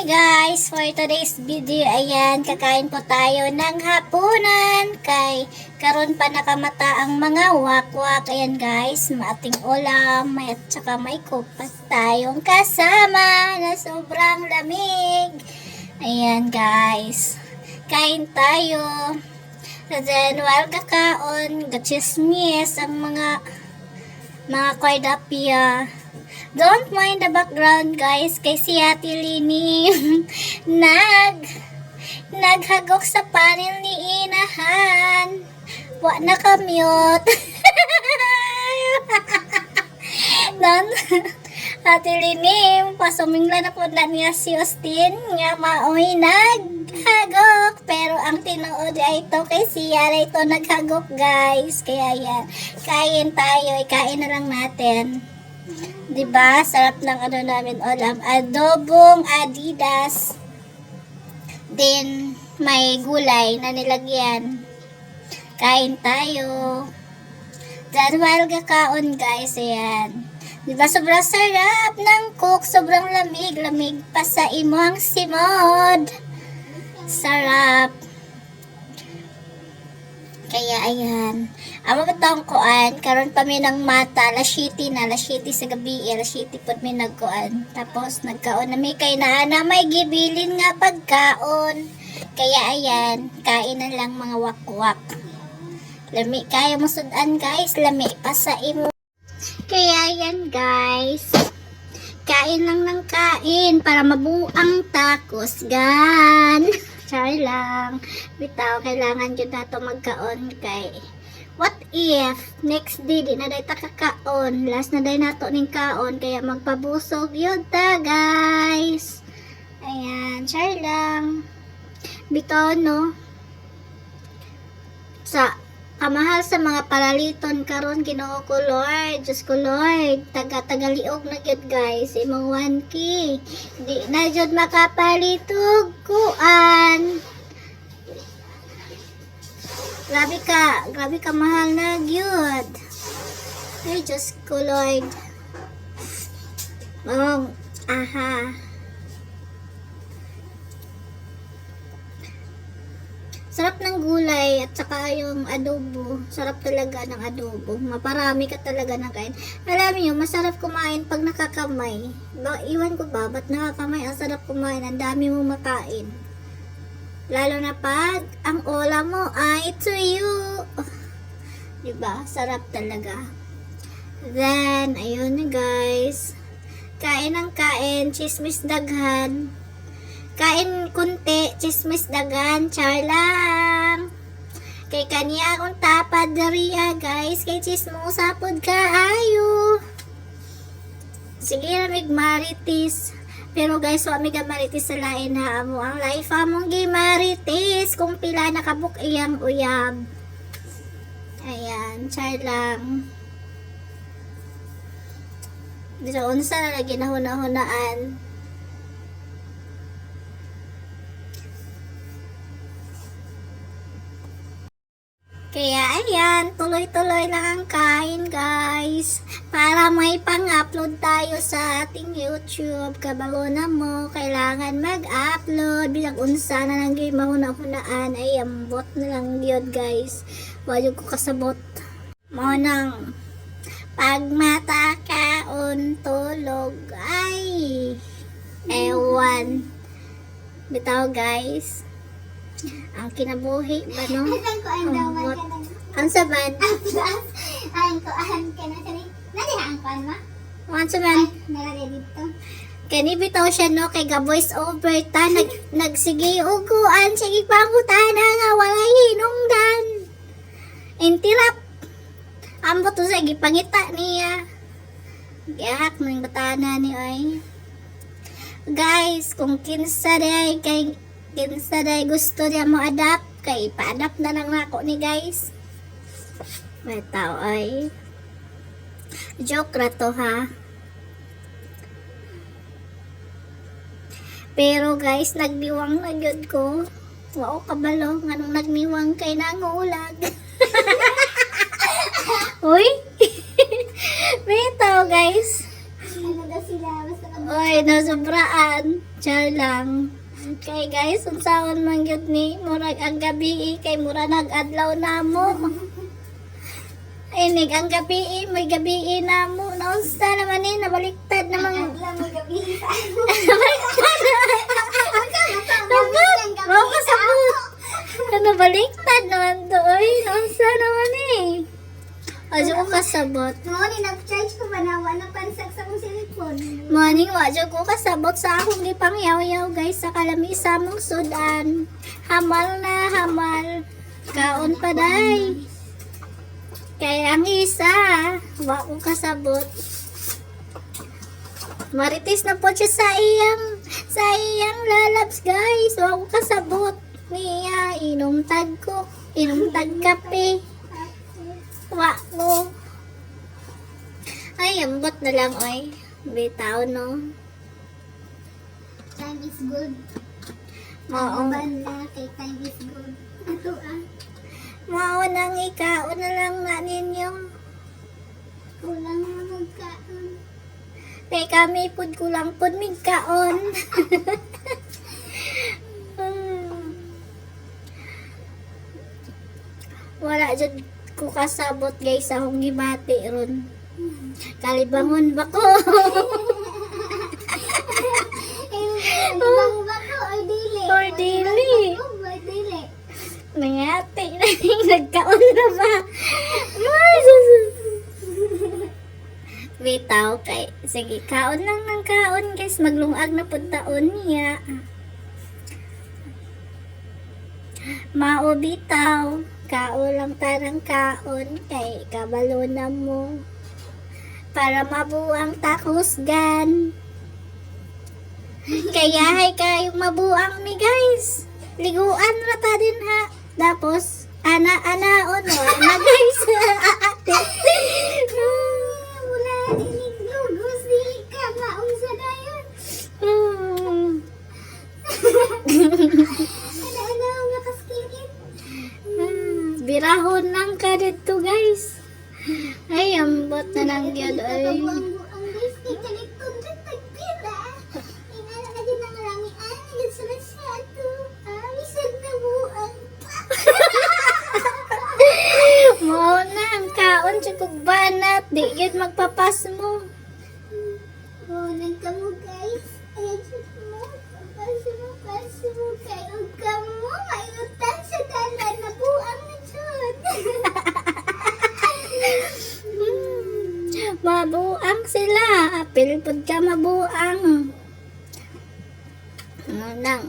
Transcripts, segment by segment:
guys, for today's video, ayan, kakain po tayo ng hapunan. Kay karon pa nakamata ang mga wakwak. Ayan guys, maating ulam, may at saka may kupas tayong kasama na sobrang lamig. Ayan guys, kain tayo. Then while kakaon, gachismis ang mga kordapya. Don't mind the background guys, kay si Ate Lini naghagok sa panel ni Inahan. Wa na ka-mute. Ate Lini, pasumingla na po na niya si Austin nga maoy naghagok. Pero ang tinuod ay ito kay si Yara ito naghagok guys. Kaya yan, kain tayo, ikain na lang natin. Diba? Sarap ng ano namin ulam. Adobong Adidas. Then, may gulay na nilagyan. Kain tayo. Then, while kakaon guys, ayan. Diba? Sobrang sarap ng cook. Sobrang lamig. Lamig pa sa imong simod. Sarap. Kaya ayan. Amo batang kuan, karon pa mi ng mata, lasiti sa gabi, lasiti pod mi nagkuan. Tapos nagkaon na mi kay na may gibilin nga pagkaon. Kaya ayan, kain na lang mga wakwak. Lami kaya mo sudan guys, lami pa sa imo. Kaya ayan guys, kain lang ng kain para mabuang takos gan. Char lang. Bitaw, kailangan yun na ito magkaon kay what if next day di na day ta kakaon, last na day nato ning kaon, kaya magpabusog yun ta guys. Ayan, char lang. Bitaw no, sa kamahal sa mga palaliton karon Ginoo ko Lord, Diyos ko Lord, taga-liog na gyud guys, imong 1K di na jud makapalitog kuan. Grabe ka mahal na gyud. Ay Diyos ko Lord. Oh, aha. Sarap ng gulay at saka yung adobo. Sarap talaga ng adobo. Maparami ka talaga ng kain. Alam niyo, masarap kumain pag nakakamay. Iwan ko ba? Ba't nakakamay? Ang sarap kumain. Ang dami mo makain. Lalo na pag ang ulam mo ay tuyo. Diba? Sarap talaga. Then, ayun na guys. Kain ng kain. Chismis daghan. Kain kunti, chismis dagan, char lang. Kay kaniya akong tapad dariya guys, kay chismosa pod kaayo. Sige ramig maritis. Pero guys, wa mig maritis sa lain ha mo. Ang life among gimaritis kung pila nakabuk iyang uyab. Ayan, char lang. Dito unsa na lagi na hunahunaan. Kaya ayan, tuloy-tuloy lang ang kain guys. Para may pang-upload tayo sa ating YouTube. Kabalo na mo, kailangan mag-upload. Bilang unsa na lang yung mahuna-hunaan ay ambot na lang yun guys. Wala ko kasabot. Mo nang pagmata kaon tulog ay ewan. Bitaw guys. Ang kinabuhi ba no? Ang saban? Ang kuan ka na sari. Nadi ang kuan ma? Ang saban? Nalagay dito. Kani bitaw siya no kay ga voice over ta nagsige og kuan sige pangutana nga walay hinungdan. Intirap. Ambot to sa gipangita niya. Gihak ng batana ni ay. Guys, kung kinsa day kay kinsa day gusto niya mo adapt kay pa-adapt na lang ako ni guys. May tao ay joke ra to ha. Pero guys, nagniwang na gyud ko. Wow, kabalo nganong nagniwang kay nangulag. Uy. May tao guys. Ano daw sila basta Oy, nasobraan. Char lang. Kay guys, unsaon man gyud ni murag ang gabi kay mura nag-adlaw namo. Inig ang gabi, may gabi na mo. Naunsa naman eh, nabaliktad naman. May gabi. Wow, kasabot. Nabaliktad naman to. Oy, naunsa naman eh. Adyo ko kasabot. Morning, nag-charge ko ba na wala pansak sa akong cellphone? Morning, wadyo ko kasabot sa akong gipangyaw-yaw guys sa kalami sa mong sudan. Hamal na hamal. Kaon pa day. Kaya ang isa, wa ko kasabot. Marites na po siya sa iyang lalabs guys. Wa ko kasabot. Niya, inom tag ko. Inom tag kape. Wa ko. Ay, ambot na lang oy. Bitaw no. Time is good. Mao. Banda kay time is good. Ato Mao nang ikaon na lang na ninyo. kulang na magkaon. Kay kami pud kulang pud migkaon. Wala jud ko kasabot guys sa akong gibati ron. Kalibangon ba ko? Bang ba ko or dili? Or dili. Or dili. Nangati na nagkaon na ba? Ay, sus. Bitaw kay sige kaon lang ng kaon guys maglungag na pud taon niya. Mao bitaw kao lang tarang kaon kay kabalo na mo para mabuang takusgan. Kaya hay kayo mabuang mi guys. Liguan ra ta din ha. Tapos ana-anaon na guys. Wala dinig lugos dili ka maunsa dayon. Ano nakaskilin? Birahon lang ka dito guys. Ay, ambot na lang yun. Ay. Ang guys kay kalikon sa tagpila. Ingala na din ang ramian yun sa masyado. Isag na buang. Mao na ang kaon sa banat. Di yun magpapas mo. Bulan ka mo guys. Ayan mo. Paso mo kay og ka mo. Mayutan sa dalan na buang na dyan. Mabuang sila. Apil pud ka mabuang. Ano lang.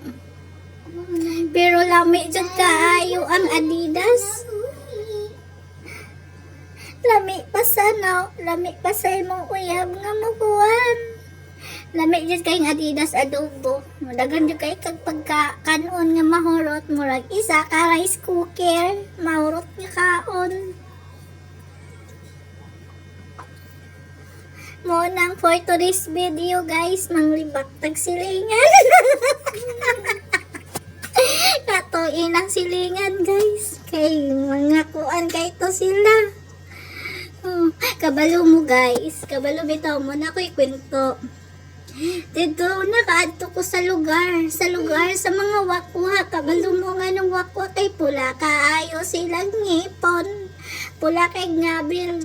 Pero lami jud kaayo ang Adidas. Lami pa sa no, lami pa sa imong uyab nga mabuhan. Lami jud kay Adidas adobo. Dagan jud kay kag pagka-kanon nga mahurot murag isa ka rice cooker, mahurot nga kaon. Mo nang for today's video guys, manglibak tag silingan. Kato inang silingan guys. Kay mga kuan kay to sila. Kabalo mo guys. Kabalo bitaw mo na ko'y kwento. Dito nakaadto ko sa lugar. Sa mga wakwa. Kabalo mo nga nung wakwa kay pula. Kaayo silang ngipon. Pula kay ngabil.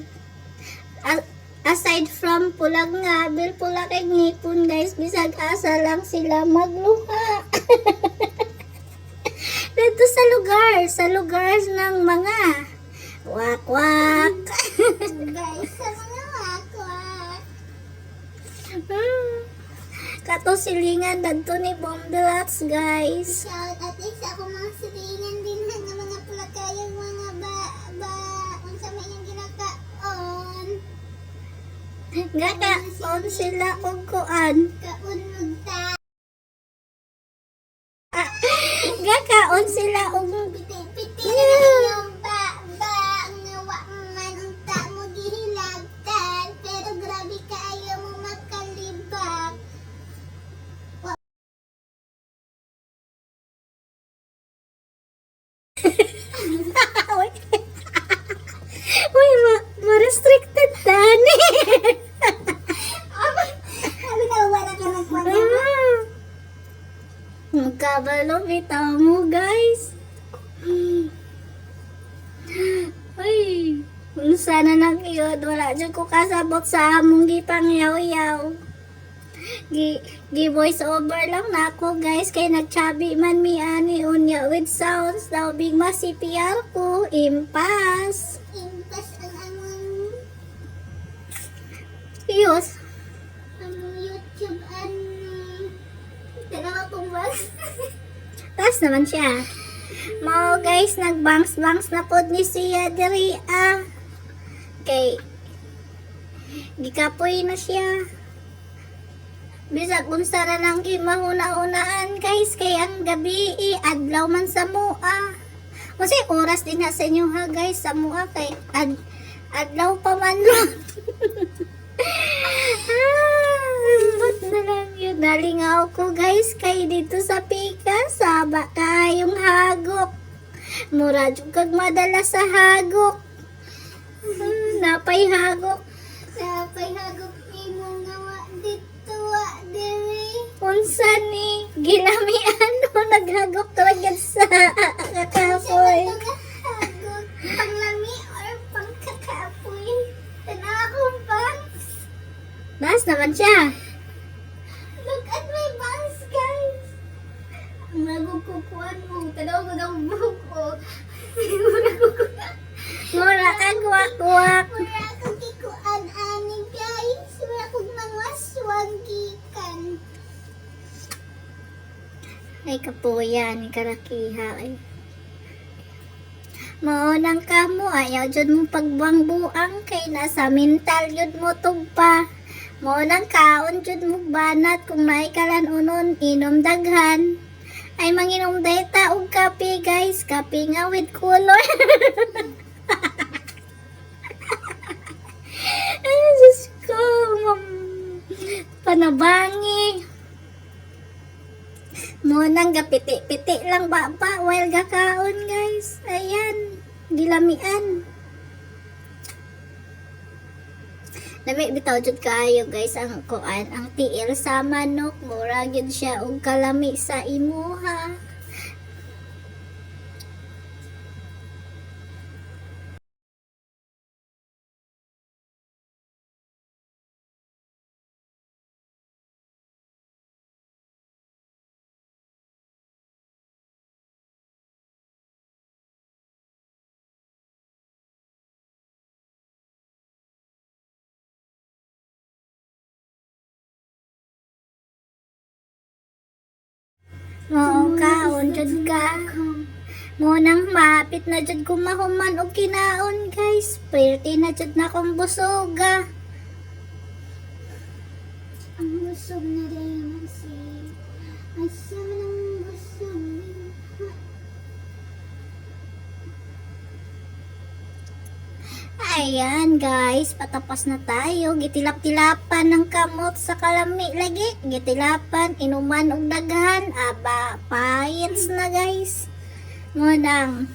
Aside from pulag ngabil, pula kay ngipon guys. Bisag asa lang sila magluha. Dito sa lugar ng mga wakwak. Guys, sa mga wakwak. Kato silingan dadto ni Bombilats guys. Shout at least ako mga silingan din ha nga mga pulakayang mga unsa may yung ginakaon. Gakaon sila og kuan. Kaon magta. Gakaon sila og Piti na yung ba nga wa man unta mo gihilabtan pero grabe kaayo mo makalibak. Uy, ma-restricted tani. Sabi na wala ka Kabalo, bitaw mo, guys. Ay, kung sana nang iyod, wala dyan ko kasabot sa among gipangyaw-yaw. Gi voice over lang na ako, guys, kay nagchabi man mi ani unya with sounds daw big masipiyar ko, impas. Impas ang among Yus, YouTube Tanawa kong bas. taas naman siya. Mao guys, nagbangs-bangs na pod ni siya diri kay gikapoy na siya. Bisag unsa ra nang gimahuna-hunaan guys, kay ang gabi adlaw man sa mua. Kasi oras din na sa inyo ha guys sa mua kay adlaw pa man lang. Ba't na lang yun? Nalingaw ko guys kay dito sa pika saba kayong hagok. Mura jud kag madala sa hagok. Napay hagok. Napay hagok ni mo nga wa dito wa diri. Unsa ni ginamian mo naghagok talaga sa kakapoy. Hagok panglami or pangkakapoy. Tanawa kong bangs. Bas naman siya. Look at my bangs, guys. Ang nagukukuan mo. Tanawa ko ng buko. Mura kag wak-wak. Wala akong kikuan ani, guys. Wala akong mga swagikan. Ay kapuya ni karakiha ay. Maunang ka mo, ayaw jud mo pagbuang-buang kay nasa mental jud mo tugpa. Maunang kaon jud mo banat kung naikalan unon inom daghan. Ay manginom data og kape guys, kape nga with color. Ay, Diyos ko, panabangi. Munang gapiti-piti lang ba while gakaon guys. Ayan, gilamian. Lami bitaw jud kaayo guys ang kuan, ang tiil sa manok, mura gyud siya og kalami sa imuha. Oo, kaon jud ka. Munang mapit na jud kumahuman og kinaon guys. Perti na jud na kong busoga. Ang busog na rin si Asya ng busog. Ayan guys, patapos na tayo. Gitilap-tilapan ng kamot sa kalami lagi. Gitilapan, inuman og daghan. Aba, payets na guys. Munang.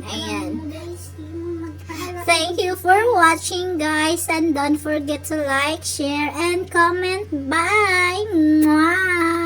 Ayan. Guys, di mo magpaharap. Thank you for watching guys. And don't forget to like, share, and comment. Bye! Mwah!